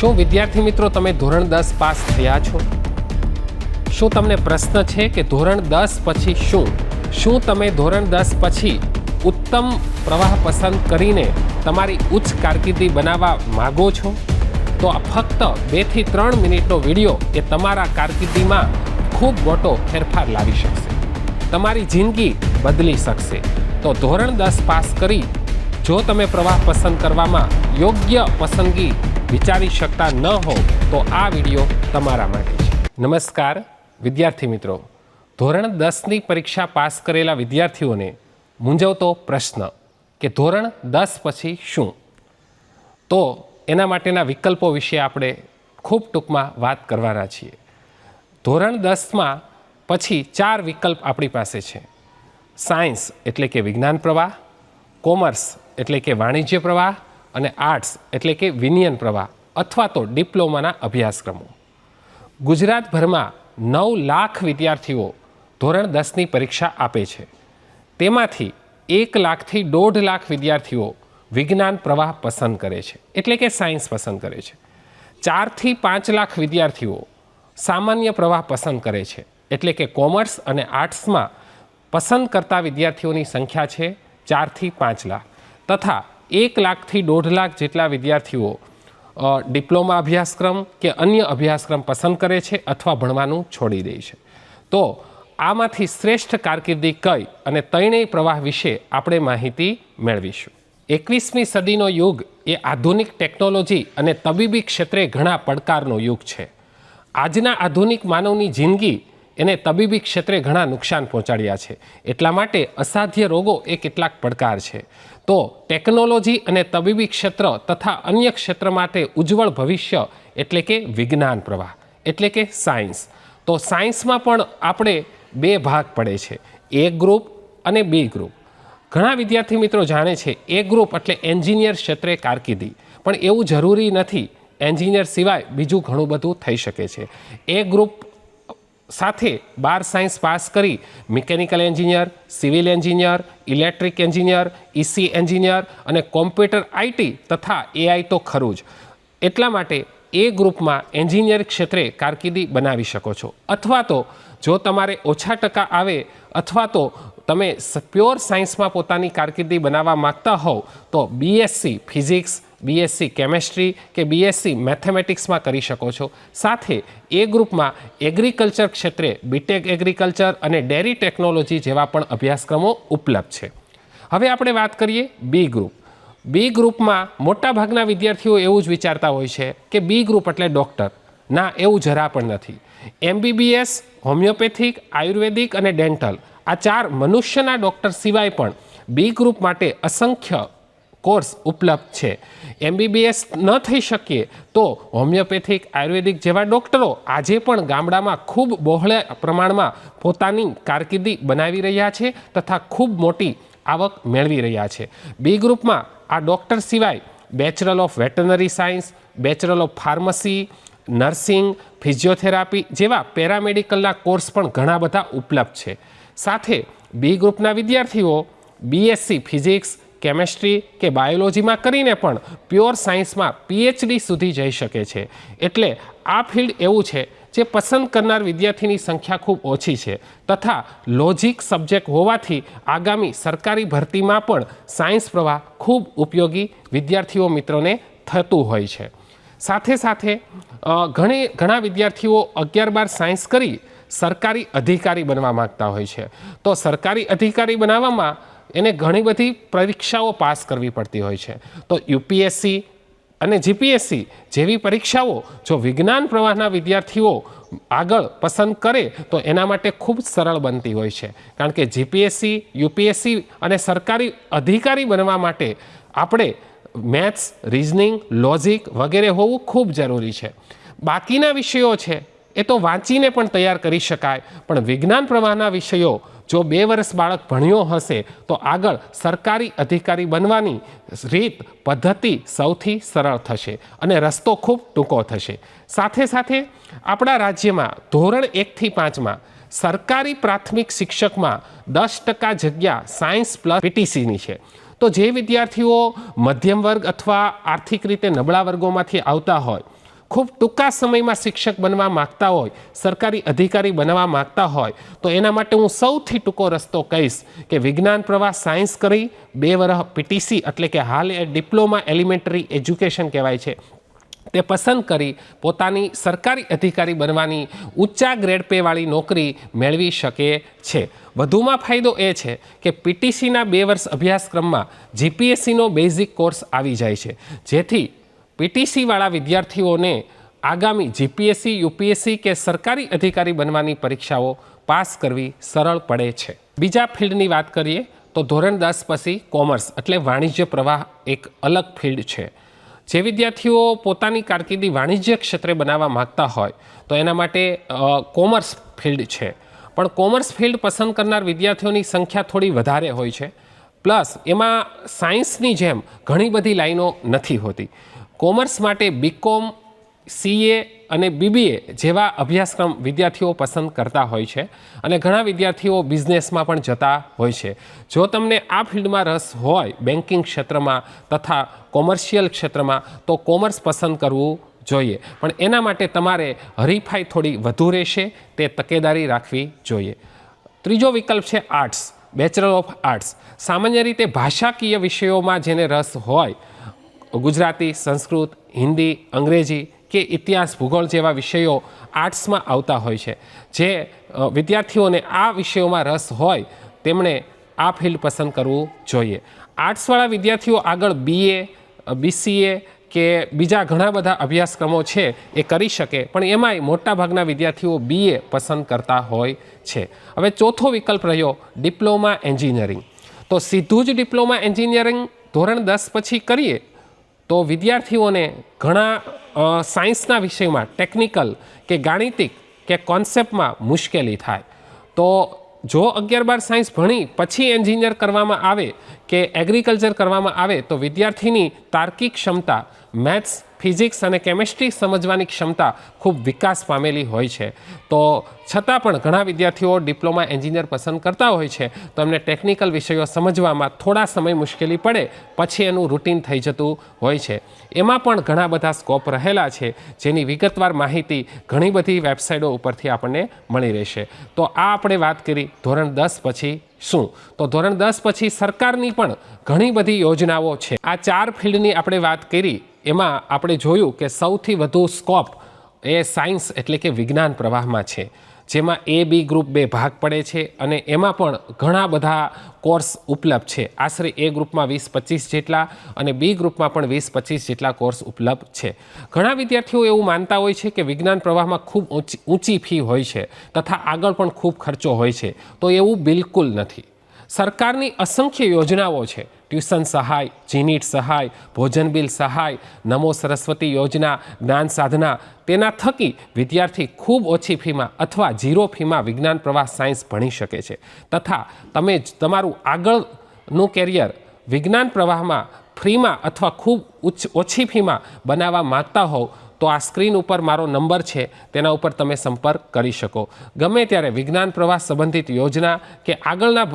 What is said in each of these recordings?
શું વિદ્યાર્થી મિત્રો તમે ધોરણ 10 પાસ થયા છો? શું તમને પ્રશ્ન છે કે ધોરણ 10 પછી શું તમે ધોરણ 10 પછી ઉત્તમ પ્રવાહ પસંદ કરીને તમારી ઉચ્ચ કારકિર્દી બનાવવા માગો છો? તો આ ફક્ત 2 થી 3 મિનિટનો વિડીયો એ તમારા કારકિર્દીમાં ખૂબ મોટો ફેરફાર લાવી શકશે, તમારી જિંદગી બદલી શકશે. તો ધોરણ 10 પાસ કરી જો તમે પ્રવાહ પસંદ કરવામાં યોગ્ય પસંદગી વિચારી શકતા ન હો તો આ વિડીયો તમારા માટે છે. નમસ્કાર વિદ્યાર્થી મિત્રો, ધોરણ 10ની પરીક્ષા પાસ કરેલા વિદ્યાર્થીઓને મૂંઝવતો પ્રશ્ન કે ધોરણ 10 પછી શું, તો એના માટેના વિકલ્પો વિશે આપણે ખૂબ ટૂંકમાં વાત કરવાના છીએ. ધોરણ 10માં પછી 4 વિકલ્પ આપણી પાસે છે. સાયન્સ એટલે કે વિજ્ઞાન પ્રવાહ, કોમર્સ એટલે કે વાણિજ્ય પ્રવાહ અને આર્ટ્સ એટલે કે વિનયન પ્રવાહ અથવા તો ડિપ્લોમાના અભ્યાસક્રમો. ગુજરાતભરમાં 9 લાખ વિદ્યાર્થીઓ ધોરણ 10ની પરીક્ષા આપે છે. તેમાંથી 1 લાખથી 1.5 લાખ વિદ્યાર્થીઓ વિજ્ઞાન પ્રવાહ પસંદ કરે છે એટલે કે સાયન્સ પસંદ કરે છે. 4 થી 5 લાખ વિદ્યાર્થીઓ સામાન્ય પ્રવાહ પસંદ કરે છે એટલે કે કોમર્સ અને આર્ટ્સમાં પસંદ કરતા વિદ્યાર્થીઓની સંખ્યા છે 4 થી 5 લાખ તથા 1 લાખથી 1.5 લાખ જેટલા વિદ્યાર્થીઓ ડિપ્લોમા અભ્યાસક્રમ કે અન્ય અભ્યાસક્રમ પસંદ કરે છે અથવા ભણવાનું છોડી દે છે. તો આમાંથી શ્રેષ્ઠ કારકિર્દી કઈ અને ત્રણેય પ્રવાહ વિશે આપણે માહિતી મેળવીશું. 21મી સદીનો યુગ એ આધુનિક ટેકનોલોજી અને તબીબી ક્ષેત્રે ઘણા પડકારનો યુગ છે. આજના આધુનિક માનવની જિંદગી એને તબીબી ક્ષેત્રે ઘણા નુકસાન પહોંચાડ્યા છે. એટલા માટે અસાધ્ય રોગો એ કેટલાક પડકાર છે. તો ટેકનોલોજી અને તબીબી ક્ષેત્ર તથા અન્ય ક્ષેત્ર માટે ઉજ્જવળ ભવિષ્ય એટલે કે વિજ્ઞાન પ્રવાહ એટલે કે સાયન્સ. તો સાયન્સમાં પણ આપણે 2 ભાગ પડે છે, એ ગ્રુપ અને બી ગ્રુપ. ઘણા વિદ્યાર્થી મિત્રો જાણે છે એ ગ્રુપ એટલે એન્જિનિયર ક્ષેત્રે કારકિર્દી, પણ એવું જરૂરી નથી. એન્જિનિયર સિવાય બીજું ઘણું બધું થઈ શકે છે. એ ગ્રુપ સાથે 12 સાયન્સ પાસ કરી mechanical engineer, civil engineer, electric engineer, EC engineer અને કોમ્પ્યુટર આઈટી તથા એઆઈ તો ખરું જ. એટલા માટે એ ગ્રુપમાં એન્જિનિયર ક્ષેત્રે કારકિર્દી બનાવી શકો છો. અથવા તો જો તમારે ઓછા ટકા આવે અથવા તો તમે પ્યોર સાયન્સમાં પોતાની કારકિર્દી બનાવવા માગતા હોવ તો બીએસસી ફિઝિક્સ, બીએસસી કેમેસ્ટ્રી કે બીએસસી મેથેમેટિક્સમાં કરી શકો છો. સાથે એ ગ્રુપમાં એગ્રીકલ્ચર ક્ષેત્રે બીટેક એગ્રીકલ્ચર અને ડેરી ટેકનોલોજી જેવા પણ અભ્યાસક્રમો ઉપલબ્ધ છે. હવે આપણે વાત કરીએ બી ગ્રુપ. બી ગ્રુપમાં મોટાભાગના વિદ્યાર્થીઓ એવું જ વિચારતા હોય છે કે બી ગ્રુપ એટલે ડૉક્ટર. ના, એવું જરા પણ નથી. એમબીબીએસ, હોમિયોપેથિક, આયુર્વેદિક અને ડેન્ટલ આ 4 મનુષ્યના ડૉક્ટર સિવાય પણ બી ગ્રુપ માટે અસંખ્ય કોર્સ ઉપલબ્ધ છે. એમબીબીએસ ન થઈ શકીએ તો હોમિયોપેથિક, આયુર્વેદિક જેવા ડૉક્ટરો આજે પણ ગામડામાં ખૂબ બહોળા પ્રમાણમાં પોતાની કારકિર્દી બનાવી રહ્યા છે તથા ખૂબ મોટી આવક મેળવી રહ્યા છે. બી ગ્રુપમાં આ ડૉક્ટર સિવાય bachelor of veterinary science, bachelor of pharmacy, nursing, physiotherapy જેવા પેરામેડિકલના કોર્સ પણ ઘણા બધા ઉપલબ્ધ છે. સાથે બી ગ્રુપના વિદ્યાર્થીઓ બીએસસી ફિઝિક્સ, કેમેસ્ટ્રી કે બાયોલોજીમાં કરીને પણ પ્યોર સાયન્સમાં પીએચડી સુધી જઈ શકે છે. એટલે આ ફિલ્ડ એવું છે જે પસંદ કરનાર વિદ્યાર્થીની સંખ્યા ખૂબ ઓછી છે તથા લોજિક સબ્જેક્ટ હોવાથી આગામી સરકારી ભરતીમાં પણ સાયન્સ પ્રવાહ ખૂબ ઉપયોગી વિદ્યાર્થીઓ મિત્રોને થતું હોય છે. સાથે સાથે ઘણા વિદ્યાર્થીઓ 11-12 સાયન્સ કરી સરકારી અધિકારી બનવા માગતા હોય છે. તો સરકારી અધિકારી બનાવવામાં એને ઘણી બધી પરીક્ષાઓ પાસ કરવી પડતી હોય છે. તો યુપીએસસી અને જીપીએસસી જેવી પરીક્ષાઓ જો વિજ્ઞાન પ્રવાહના વિદ્યાર્થીઓ આગળ પસંદ કરે તો એના માટે ખૂબ સરળ બનતી હોય છે. કારણ કે જીપીએસસી, યુપીએસસી અને સરકારી અધિકારી બનવા માટે આપણે મેથ્સ, રિઝનિંગ, લોજિક વગેરે હોવું ખૂબ જરૂરી છે. બાકીના વિષયો છે એ તો વાંચીને પણ તૈયાર કરી શકાય, પણ વિજ્ઞાન પ્રવાહના વિષયો જો 2 વર્ષ બાળક ભણ્યો હશે તો આગળ સરકારી અધિકારી બનવાની રીત પદ્ધતિ સૌથી સરળ થશે અને રસ્તો ખૂબ ટૂંકો થશે. સાથે સાથે આપણા રાજ્યમાં ધોરણ 1 થી 5માં સરકારી પ્રાથમિક શિક્ષકમાં 10% જગ્યા સાયન્સ પ્લસ પીટીસીની છે. તો જે વિદ્યાર્થીઓ મધ્યમ વર્ગ અથવા આર્થિક રીતે નબળા વર્ગોમાંથી આવતા હોય ખૂબ ટૂંકા સમયમાં શિક્ષક બનવા માગતા હોય, સરકારી અધિકારી બનવા માગતા હોય તો એના માટે હું સૌથી ટૂંકો રસ્તો કહીશ કે વિજ્ઞાન પ્રવાહ સાયન્સ કરી 2 વર્ષ પીટીસી એટલે કે હાલ એ ડિપ્લોમા એલિમેન્ટરી એજ્યુકેશન કહેવાય છે તે પસંદ કરી પોતાની સરકારી અધિકારી બનવાની ઊંચા ગ્રેડ પેવાળી નોકરી મેળવી શકે છે. વધુમાં ફાયદો એ છે કે પીટીસીના 2 વર્ષ અભ્યાસક્રમમાં જીપીએસસીનો બેઝિક કોર્સ આવી જાય છે, જેથી પીટીસીવાળા વિદ્યાર્થીઓને આગામી જીપીએસસી, યુપીએસસી કે સરકારી અધિકારી બનવાની પરીક્ષાઓ પાસ કરવી સરળ પડે છે. બીજા ફિલ્ડની વાત કરીએ તો ધોરણ 10 પછી કોમર્સ એટલે વાણિજ્ય પ્રવાહ એક અલગ ફિલ્ડ છે. જે વિદ્યાર્થીઓ પોતાની કારકિર્દી વાણિજ્ય ક્ષેત્રે બનાવવા માગતા હોય તો એના માટે કોમર્સ ફિલ્ડ છે, પણ કોમર્સ ફિલ્ડ પસંદ કરનાર વિદ્યાર્થીઓની સંખ્યા થોડી વધારે હોય છે. પ્લસ એમાં સાયન્સની જેમ ઘણી બધી લાઈનો નથી હોતી. કોમર્સ માટે બીકોમ, સીએ અને બીબીએ જેવા અભ્યાસક્રમ વિદ્યાર્થીઓ પસંદ કરતા હોય છે અને ઘણા વિદ્યાર્થીઓ બિઝનેસમાં પણ જતા હોય છે. જો તમને આ ફિલ્ડમાં રસ હોય બેન્કિંગ ક્ષેત્રમાં તથા કોમર્શિયલ ક્ષેત્રમાં તો કોમર્સ પસંદ કરવું જોઈએ, પણ એના માટે તમારે હરીફાઈ થોડી વધુ રહેશે, તે તકેદારી રાખવી જોઈએ. ત્રીજો વિકલ્પ છે આર્ટ્સ, બેચલર ઓફ આર્ટ્સ. સામાન્ય રીતે ભાષાકીય વિષયોમાં જેને રસ હોય, ગુજરાતી, સંસ્કૃત, હિન્દી, અંગ્રેજી કે ઇતિહાસ, ભૂગોળ જેવા વિષયો આર્ટ્સમાં આવતા હોય છે. જે વિદ્યાર્થીઓને આ વિષયોમાં રસ હોય તેમણે આ ફિલ્ડ પસંદ કરવું જોઈએ. આર્ટ્સવાળા વિદ્યાર્થીઓ આગળ બીએ, બીસીએ કે બીજા ઘણા બધા અભ્યાસક્રમો છે એ કરી શકે, પણ એમાંય મોટાભાગના વિદ્યાર્થીઓ બીએ પસંદ કરતા હોય છે. હવે ચોથો વિકલ્પ રહ્યો ડિપ્લોમા એન્જિનિયરિંગ. તો સીધું જ ડિપ્લોમા એન્જિનિયરિંગ ધોરણ 10 પછી કરીએ તો વિદ્યાર્થીઓને ઘણા સાયન્સના વિષયમાં ટેકનિકલ કે ગાણિતિક કે કોન્સેપ્ટમાં મુશ્કેલી થાય. તો જો 11-12 સાયન્સ ભણી પછી એન્જિનિયર કરવામાં આવે કે એગ્રીકલ્ચર કરવામાં આવે તો વિદ્યાર્થીની તાર્કિક ક્ષમતા, મેથ્સ, ફિઝિક્સ અને કેમિસ્ટ્રી સમજવાની ક્ષમતા ખૂબ વિકાસ પામેલી હોય છે. તો છતાં પણ ઘણા વિદ્યાર્થીઓ ડિપ્લોમા એન્જિનિયર પસંદ કરતા હોય છે તો એમને ટેકનિકલ વિષયો સમજવામાં થોડા સમય મુશ્કેલી પડે, પછી એનું રૂટીન થઈ જતું હોય છે. એમાં પણ ઘણા બધા સ્કોપ રહેલા છે, જેની વિગતવાર માહિતી ઘણી બધી વેબસાઇટો ઉપરથી આપણને મળી રહેશે. તો આ આપણે વાત કરી ધોરણ 10 પછી શું. તો ધોરણ 10 પછી સરકારની પણ ઘણી બધી યોજનાઓ છે. આ 4 ફિલ્ડની આપણે વાત કરી, એમાં આપણે જોયું કે સૌથી વધુ સ્કોપ એ સાયન્સ એટલે કે વિજ્ઞાન પ્રવાહમાં છે, જેમાં એ બી ગ્રુપ 2 ભાગ પડે છે અને એમાં પણ ઘણા બધા કોર્સ ઉપલબ્ધ છે. આશરે એ ગ્રુપમાં 20-25 જેટલા અને બી ગ્રુપમાં પણ 20-25 જેટલા કોર્સ ઉપલબ્ધ છે. ઘણા વિદ્યાર્થીઓ એવું માનતા હોય છે કે વિજ્ઞાન પ્રવાહમાં ખૂબ ઊંચી ફી હોય છે તથા આગળ પણ ખૂબ ખર્ચો હોય છે, તો એવું બિલકુલ નથી. સરકારની અસંખ્ય યોજનાઓ છે. ટ્યુશન સહાય, જીનીટ સહાય, ભોજન બિલ સહાય, નમો સરસ્વતી યોજના, જ્ઞાન સાધના, તેના થકી વિદ્યાર્થી ખૂબ ઓછી ફીમાં અથવા 0 ફીમાં વિજ્ઞાન પ્રવાહ સાયન્સ ભણી શકે છે. તથા તમે તમારું આગળનું કેરિયર વિજ્ઞાન પ્રવાહમાં ફ્રીમાં અથવા ખૂબ ઓછી ફીમાં બનાવવા માગતા હોવ તો આ સ્ક્રીન ઉપર મારો નંબર છે, તેના ઉપર તમે સંપર્ક કરી શકો. ગમે ત્યારે વિજ્ઞાન પ્રવાહ સંબંધિત યોજના કે આગળના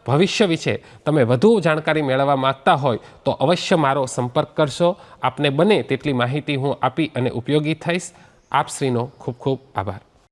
ભવિષ્ય વિશે તમે વધુ જાણકારી મેળવવા માગતા હોય તો અવશ્ય મારો સંપર્ક કરશો. આપને બને તેટલી માહિતી હું આપી અને ઉપયોગી થઈશ. આપ શ્રીનો ખૂબ ખૂબ આભાર.